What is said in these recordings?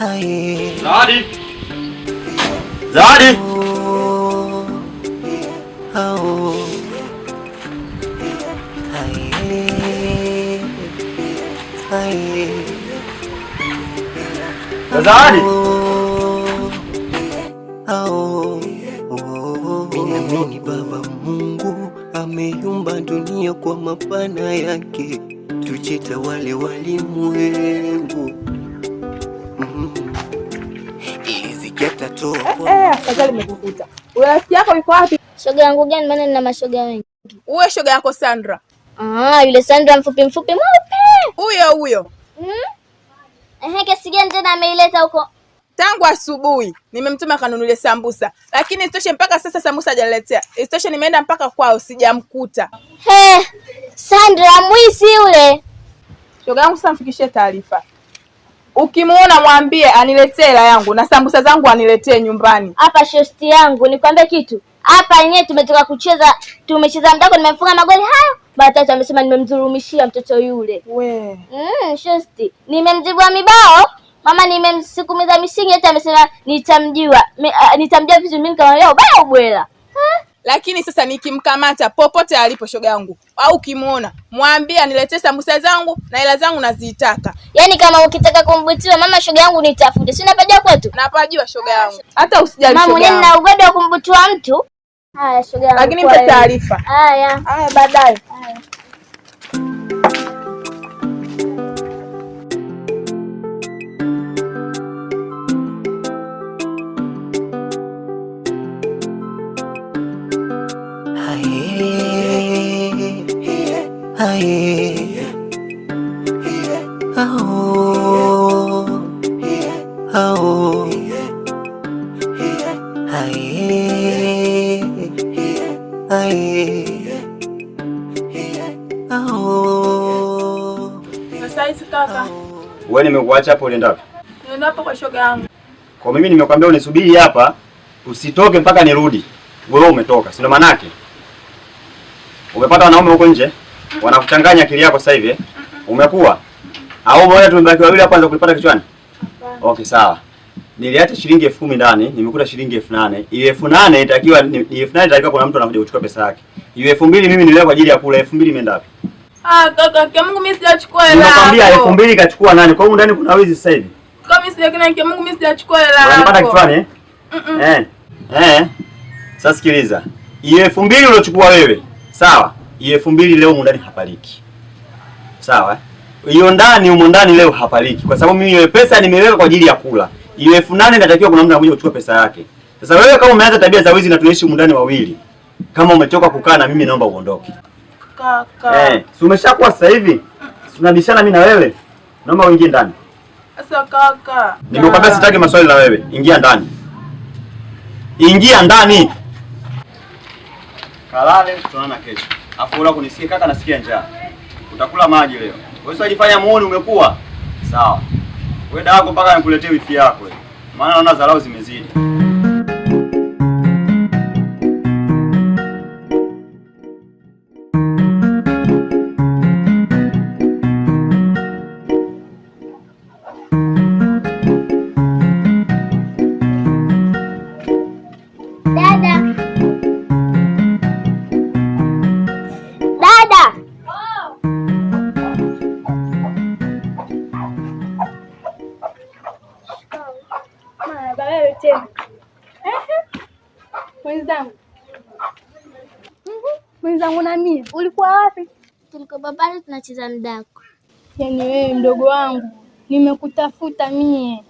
Zawadi! Zawadi! Zawadi! Minamini Baba Mungu ameumba dunia kwa mapana yake, tujitawale walimwengu. Afadhali nimekukuta. Rafiki yako yuko wapi? Shoga yangu gani? Maana nina mashoga wengi. Uwe shoga yako Sandra. Yule Sandra mfupi mweupe. Huyo. Kesi gani tena ameileta huko? Tangu asubuhi nimemtuma kanunulie sambusa, lakini isitoshe mpaka sasa sambusa hajaletea. Isitoshe nimeenda mpaka kwao sijamkuta. Sandra mwisi yule. Shoga yangu sasa mfikishie taarifa. Ukimuona mwambie aniletee hela yangu na sambusa zangu aniletee nyumbani. Hapa shosti yangu, nikwambie kitu. Hapa yenyewe tumetoka tumecheza mdako, nimefunga magoli hayo. Batata amesema nimemdhulumishia mtoto yule. Shosti. Nimemjibua mibao. Mama nimemsukumiza misingi, hata amesema nitamjua vitu mimi kama leo baya ubwela. Lakini sasa nikimkamata popote alipo shoga yangu au ukimuona mwambie aniletee sambusa zangu na hela zangu nazitaka. Yaani kama ukitaka kumbutiwa mama shoga yangu nitafute. Si unapajua kwetu? Napajua shoga yangu. Hata usijali shoga yangu. Mama nina ugodo wa kumbutiwa mtu. Haya shoga yangu. Lakini mpe taarifa. Haya baadaye. Haya. Wewe nimekuacha hapo unaenda wapi? Nenda hapo kwa shoga yangu. Kwa mimi nimekwambia unisubiri hapa, usitoke mpaka nirudi. Wewe umetoka, si ndo maana yake? Umepata wanaume huko nje? Wanakuchanganya akili yako sasa hivi. Umekuwa? Au umeona tumebaki wawili hapa kwanza kulipata kichwani? Okay, sawa. Niliacha shilingi 10,000 ndani, nimekuta shilingi 8,000. Ile 8,000 itakiwa kuna mtu anakuja kuchukua pesa yake. Ile 2,000 mimi niliweka kwa ajili ya kula. 2,000 imeenda wapi? Kaka, kwa Mungu mimi sijachukua hela. Nimekwambia 2,000 kachukua nani? Kwa hiyo ndani kuna wizi sasa hivi. Kama mimi sijakina kwa Mungu mimi sijachukua hela. Unanipata kichwani Sasa sikiliza. Ile 2,000 uliochukua wewe, sawa? Ile 2,000 leo ndani hapaliki. Sawa? Hiyo ndani humo ndani leo hapaliki kwa sababu mimi ile pesa nimeweka kwa ajili ya kula. Ile 8,000 inatakiwa kuna mtu anakuja kuchukua pesa yake. Sasa wewe kama umeanza tabia za wizi na tunaishi humo ndani wawili, kama umechoka kukaa na mimi naomba uondoke. Kaka. Si umeshakuwa sasa hivi? Tunabishana mimi na wewe. Naomba uingie ndani. Sasa kaka. Nimekwambia sitaki maswali na wewe. Ingia ndani. Ingia ndani. Kalale tunaona kesho. Afu ula kunisikia kaka, nasikia njaa. Utakula maji leo. Wewe usijifanya muone umekuwa. Sawa. Wewe dada yako mpaka nikuletee wifi yako wewe. Maana naona dharau zimezidi. Mwenzangu na mimi, ulikuwa wapi? Tulikuwa pale tunacheza mdako. Yaani wewe mdogo wangu, nimekutafuta mie.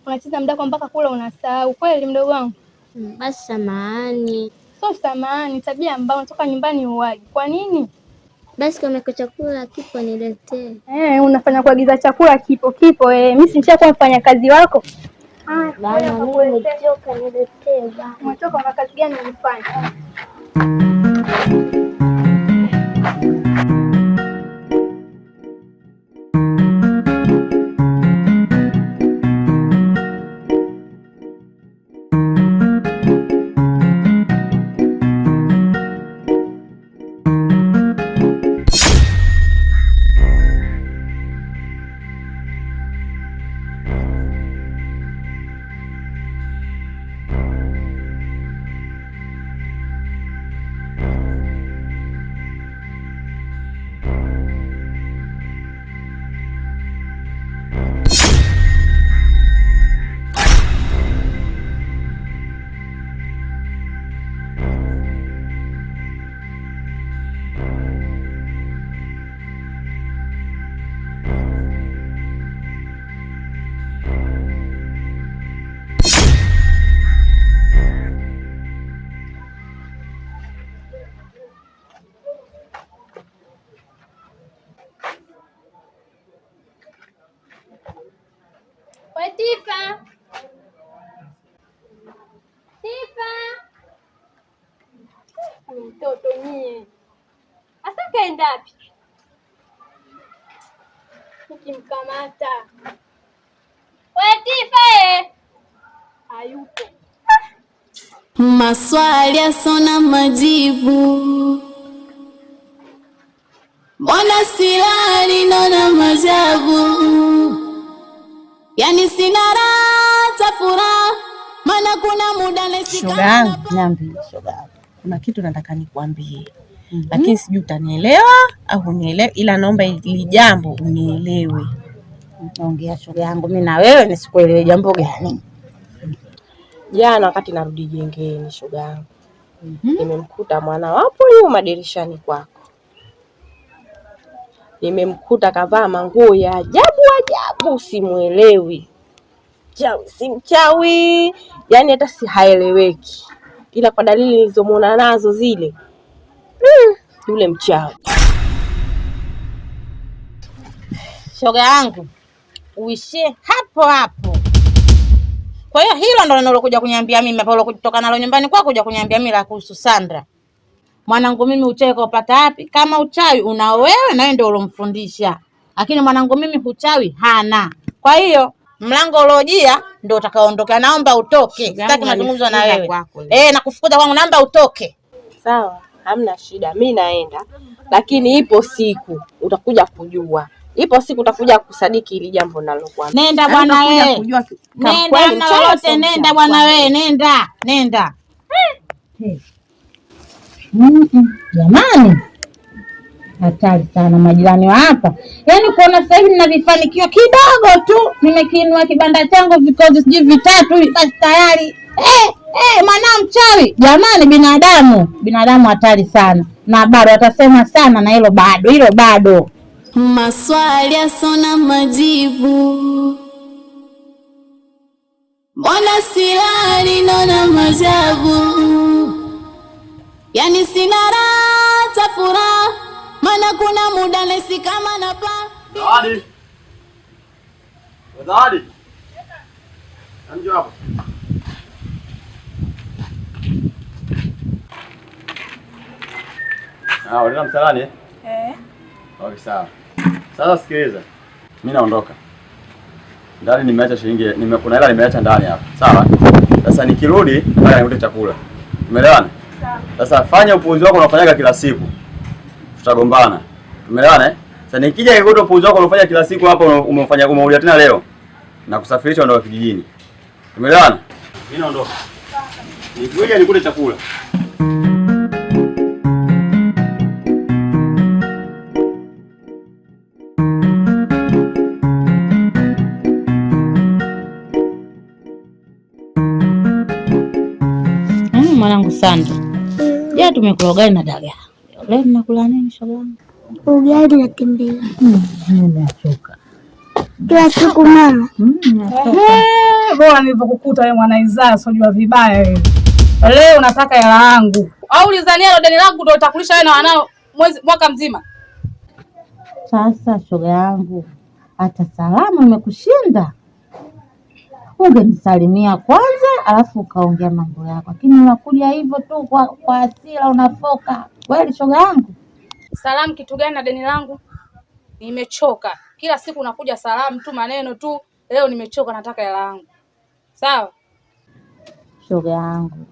Unacheza mdako mpaka kula unasahau. Kweli mdogo wangu? Basi samahani. Sio samahani, tabia mbaya, unatoka nyumbani uwaje. Kwa nini? Basi kama chakula kipo niletee. Unafanya kuagiza chakula kipo. Mimi si nishakuwa mfanya kazi wako. Bana mimi nimechoka, niletee bana. Umetoka na kazi gani unafanya? Tifa. Tifa. Mtoto nyie. Asa kaenda wapi? Nikimkamata. Wewe Tifa hayupo. Maswali yasona majibu, mbona silali naona majabu, yani sina raha furaha, maana kuna muda nasikana. Niambie shoga, kuna kitu nataka nikwambie. Lakini sijui utanielewa au unielewe, ila naomba ili jambo unielewe. Ongea shoga yangu, mimi na wewe nisikuelewe jambo gani? Jana wakati narudi jengeni shoga yangu, nimemkuta mwana wapo nyuma dirishani kwako. Nimemkuta kavaa manguo ya ajabu, simuelewi. Chawi si mchawi, yani hata si haeleweki. Ila kwa dalili nilizomuona nazo zile, yule mchawi. Shoga yangu, uishie hapo hapo. Kwa hiyo hilo ndo ninalokuja kuniambia mimi hapo kutoka nalo nyumbani kwako kuja kuniambia mimi la kuhusu Sandra. Mwanangu mimi uchawi kaupata wapi? Kama uchawi una wewe na wewe ndio ulomfundisha. Lakini mwanangu mimi uchawi hana. Kwa hiyo mlango uliojia ndio utakaoondoka. Naomba utoke. Sitaki mazungumzo na wewe. Nakufukuza kwangu, naomba utoke. Sawa, hamna shida. Mimi naenda. Lakini ipo siku utakuja kujua. Ipo siku utakuja kusadiki ili jambo nalokuwa. Nenda bwana wewe. Nenda na wote, nenda bwana wewe, nenda. Jamani, hatari sana majirani wa hapa. Yaani kuona sasa hivi nina vifanikiwa kidogo tu, nimekiinua kibanda changu vikozi sijui vitatu hivi basi tayari. Mwanao mchawi. Jamani, binadamu hatari sana. Na bado atasema sana na hilo bado. Maswali yasona majibu, mbona silali naona majabu, yani sina raha furaha, maana kuna muda nesi kama napa. Zawadi. Anjo hapo. Unaenda msalani? Okay, sawa. Sasa sikiliza. Mimi naondoka. Ndani nimeacha kuna hela nimeacha ndani hapa. Sawa? Sasa nikirudi mpaka nikute chakula. Tumeelewana? Sawa. Sasa fanya upuuzi wako unafanyaga kila siku. Tutagombana. Tumeelewana? Sasa nikija nikuta upuuzi wako unafanya kila siku hapa umeulia tena leo. Na kusafirisha ondoka kijijini. Tumeelewana? Mimi naondoka. Nikuje nikute chakula. Mwanangu Sandra. Je, tumekula ugali na dagaa. Leo tunakula nini shoga yangu? Ugali na tembele. Nimechoka. Kila siku mama. Bora nilivyokukuta wewe Mwanaizaa sijua vibaya wewe. Leo unataka hela yangu. Au ulizania lo deni langu ndio utakulisha wewe na wanao mwaka mzima? Sasa shoga yangu, hata salamu imekushinda. Ungenisalimia kwanza alafu ukaongea mambo yako. Lakini unakuja hivyo tu kwa hasira unafoka. Kweli shoga yangu? Salamu kitu gani na deni langu? Nimechoka. Kila siku unakuja salamu tu, maneno tu. Leo nimechoka, nataka hela yangu. Sawa? Shoga yangu,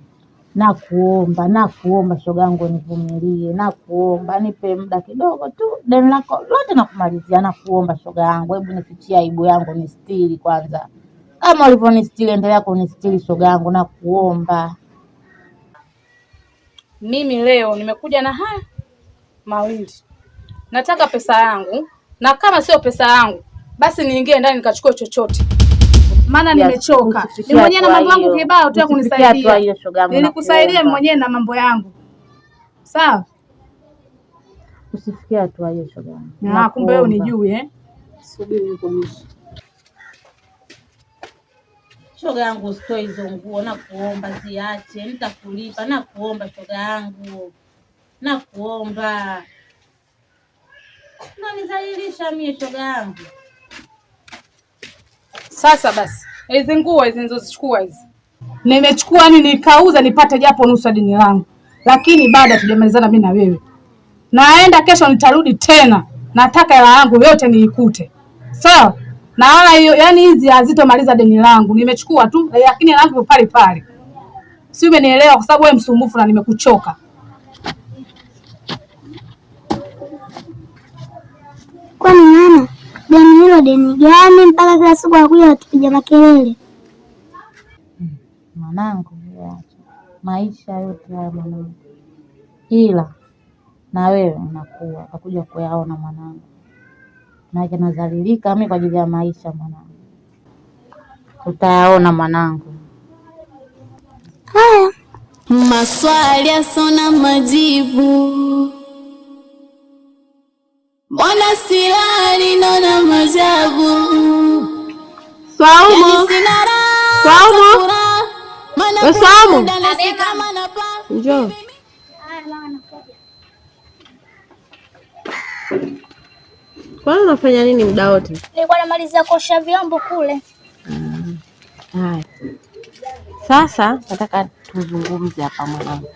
nakuomba shoga yangu nivumilie. Nakuomba nipe muda kidogo tu. Deni lako lote nakumalizia. Nakuomba shoga yangu, hebu nifichie aibu yangu, nistiri kwanza. Kama ulivyonistiri endelea kunistiri shoga yangu, nakuomba. Mimi leo nimekuja na haya mawili. Nataka pesa yangu, na kama sio pesa yangu basi niingie ndani nikachukue chochote. Maana nimechoka. Ni mwenyewe na mambo yangu kibao tu ya kunisaidia. Nilikusaidia mwenyewe na mambo yangu. Sawa? Usifikie hatua hiyo shoga yangu. Kumbe wewe unijui Subiri niko mwisho. Shoga yangu usitoe hizo nguo, nakuomba ziache, nitakulipa, nakuomba shoga yangu. Nakuomba. Unanizalilisha mimi shoga yangu. Sasa basi, Hizi nguo hizi nilizozichukua hizi. Nimechukua nikauza nipate japo nusu deni langu. Lakini baada hatujamalizana mimi na wewe. Naenda kesho nitarudi tena. Nataka hela yangu yote niikute. Sawa? Na wala hiyo yani hizi hazitomaliza deni langu. Nimechukua tu lakini hela yangu pale pale. Si umenielewa kwa sababu wewe msumbufu na nimekuchoka. Kwani mama, deni hilo deni gani mpaka kila siku anakuja kutupiga makelele? Mwanangu, maisha yote haya mwanangu. Ila na wewe unakuwa utakuja kuyaona mwanangu. Na nazalilika mimi kwa ajili ya maisha mwanangu. Utayaona mwanangu. Haya, maswali yasona majibu. Mbona silali naona majabu. Saumu. Saumu. Saumu. Njoo. Kwani unafanya nini muda wote? Nilikuwa namalizia kuosha vyombo kule. Haya. Sasa nataka tuzungumze hapa mwanangu.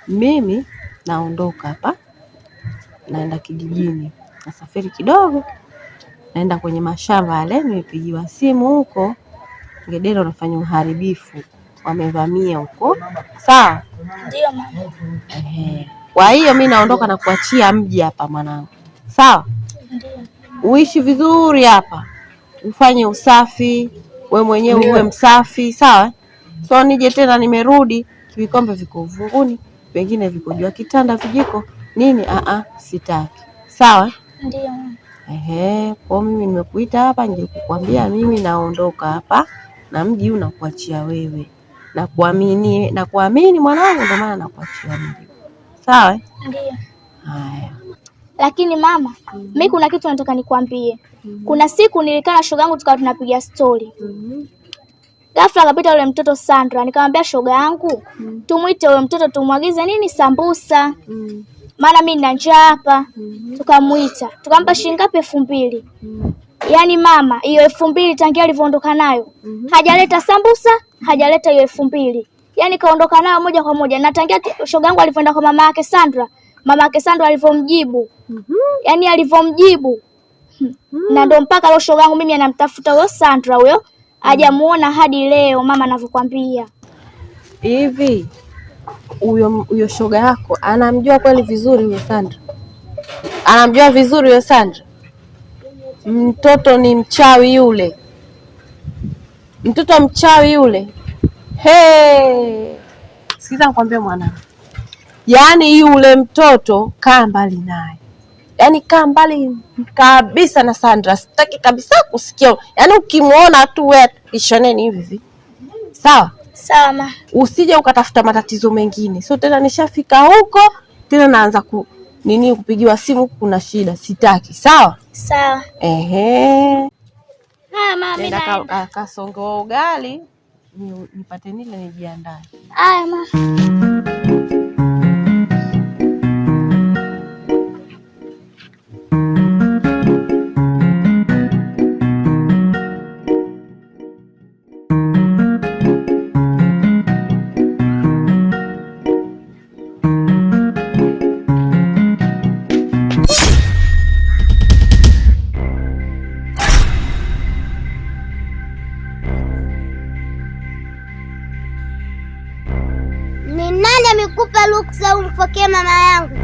Mimi naondoka hapa. Naenda kijijini. Nasafiri kidogo. Naenda kwenye mashamba yale, nimepigiwa simu huko. Ngedere unafanya uharibifu. Wamevamia huko. Sawa? Ndio mama. Kwa hiyo mimi naondoka na kuachia mji hapa mwanangu. Sawa? Ndio. Uishi vizuri hapa. Ufanye usafi, wewe mwenyewe uwe msafi, sawa? So nije tena nimerudi, vikombe viko uvunguni, pengine viko juu ya kitanda vijiko. Nini? Sitaki. Sawa? Ndio. Kwa mimi nimekuita hapa nje kukwambia mimi naondoka hapa na mji unakuachia wewe. Na kuamini mwanangu ndio maana nakuachia mji. Sawa? Ndio. Haya. Lakini mama, mimi kuna kitu nataka nikwambie. Kuna siku nilikaa na shoga yangu tukawa tunapiga story. Ghafla akapita yule mtoto Sandra, nikamwambia shoga yangu, tumuite yule mtoto tumwagize nini sambusa. Maana mimi nina njaa hapa. Tukamuita. Tukampa shilingi ngapi? 2000. Yaani mama, hiyo 2000 tangia alivyoondoka nayo. Hajaleta sambusa, hajaleta hiyo 2000. Yaani kaondoka nayo moja kwa moja. Na tangia shoga yangu alivyoenda kwa mama yake Sandra alivyomjibu. Yaani alivyomjibu. Na ndio mpaka leo shoga yangu mimi anamtafuta huyo Sandra huyo. Hajamuona hadi leo mama anavyokuambia. Hivi huyo shoga yako anamjua kweli vizuri huyo Sandra? Anamjua vizuri huyo Sandra? Mtoto ni mchawi yule. Mtoto mchawi yule. Sikiza nikwambie mwanangu. Yaani yule mtoto kaa mbali naye. Yaani kaa mbali kabisa na Sandra. Sitaki kabisa kusikia. Yaani ukimuona tu wewe ishoneni hivi. Sawa? Sawa. Usije ukatafuta matatizo mengine. So tena nishafika huko, tena naanza kupigiwa simu kuna shida. Sitaki. Sawa? Sawa. Haya mama, mimi naenda. Kasonge wa ugali nipate nile nijiandae. Haya mama. Ni nani amekupa ruksa umfokee mama yangu?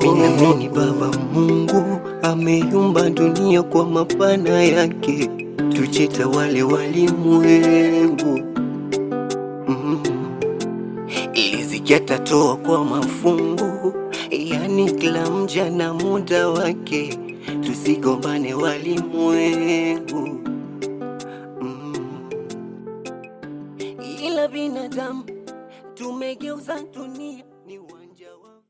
Minamini Baba Mungu ameumba dunia kwa mapana yake, tujitawale walimwengu. Riziki atatoa kwa mafungu, yani mmoja na muda wake, tusigombane walimwengu. Ila binadamu tumegeuza dunia.